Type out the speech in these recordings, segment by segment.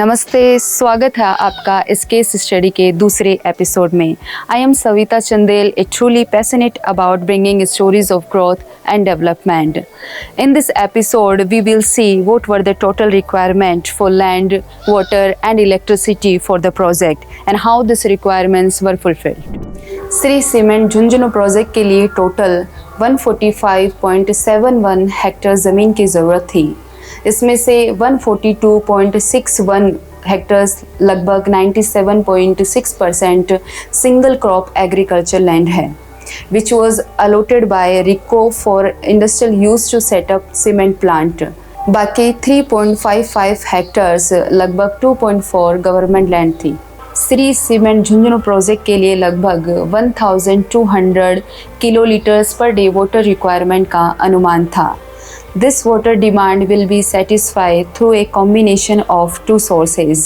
नमस्ते, स्वागत है आपका इस केस स्टडी के दूसरे एपिसोड में। I am Savita Chandel, A truly passionate about bringing stories of growth and development. In this episode, we will see what were the total requirement for land, water and electricity for the project and how these requirements were fulfilled. Shri cement Jhunjhunu project के लिए total 145.71 hectare ज़मीन की ज़रूरत थी। इसमें से 142.61 hectares लगभग 97.6% single crop agriculture land है, which was allotted by RIICO for industrial use to set up cement plant. बाकी 3.55 हेक्टर्स लगभग 2.4 गवर्नमेंट लैंड थी। श्री सीमेंट झुंझुनू प्रोजेक्ट के लिए लगभग 1200 kilolitres per day water requirement का अनुमान था। This water demand will be satisfied through a combination of two sources,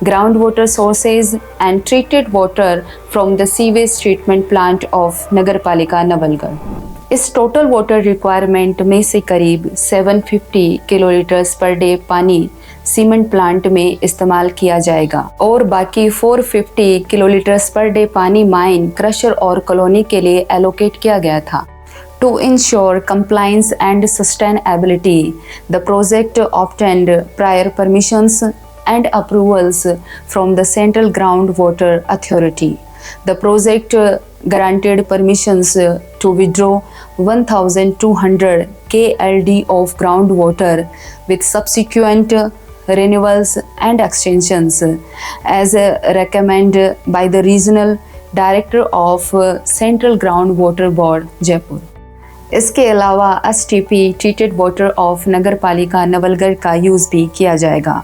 groundwater sources and treated water from the sewage treatment plant of नगरपालिका नवलगढ़। इस total water requirement में से करीब 750 kilolitres per day पानी cement plant में इस्तेमाल किया जाएगा और बाकी 450 किलोलीटर्स पर डे पानी माइन, क्रशर और कॉलोनी के लिए एलोकेट किया गया था। To ensure compliance and sustainability, the project obtained prior permissions and approvals from the Central Groundwater Authority. The project granted permissions to withdraw 1,200 KLD of groundwater with subsequent renewals and extensions as recommended by the Regional Director of Central Groundwater Board, Jaipur. इसके अलावा STP treated water of नगरपालिका नवलगढ़ का use भी किया जाएगा।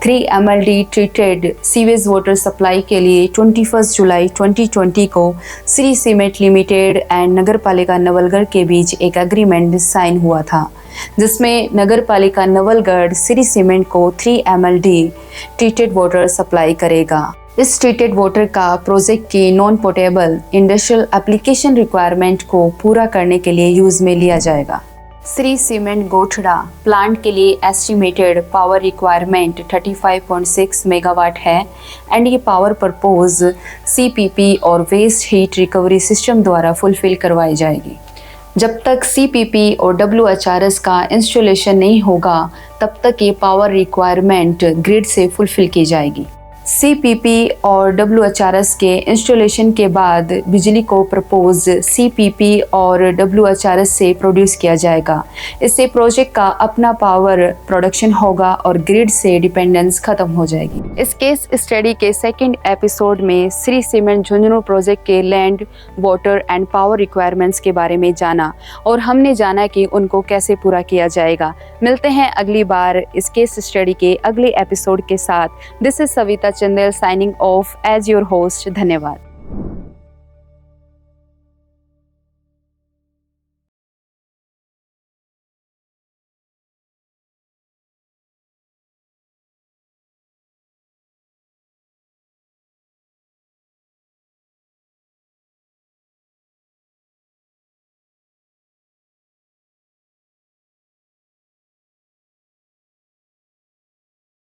3 MLD treated sewage water supply के लिए 21 जुलाई 2020 को श्री सीमेंट लिमिटेड एंड नगरपालिका नवलगढ़ के बीच एक एग्रीमेंट साइन हुआ था, जिसमें नगरपालिका नवलगढ़ श्री सीमेंट को 3 MLD ट्रीटेड वाटर सप्लाई करेगा। इस ट्रीटेड वाटर का प्रोजेक्ट की non portable industrial application requirement को पूरा करने के लिए यूज़ में लिया जाएगा। श्री सीमेंट गोठड़ा प्लांट के लिए एस्टिमेटेड पावर रिक्वायरमेंट 35.6 मेगावाट है एंड ये पावर परपोज CPP और वेस्ट हीट रिकवरी सिस्टम द्वारा फुलफिल करवाई जाएगी। जब तक CPP और WHRS का इंस्टॉलेशन नहीं होगा, तब तक ये पावर रिक्वायरमेंट ग्रिड से फुलफिल की जाएगी। CPP और WHRS के इंस्टॉलेशन के बाद बिजली को प्रपोज CPP और WHRS से प्रोड्यूस किया जाएगा। इससे प्रोजेक्ट का अपना पावर प्रोडक्शन होगा और ग्रिड से डिपेंडेंस खत्म हो जाएगी। इस केस स्टडी के सेकंड एपिसोड में श्री सीमेंट झुंझुनू प्रोजेक्ट के land, water and power requirements के बारे में जाना और हमने जाना कि उनको कैसे पूरा किया जाएगा। मिलते हैं अगली बार इस केस स्टडी के अगले एपिसोड के साथ। This is Savita Chandel signing off as your host. धन्यवाद।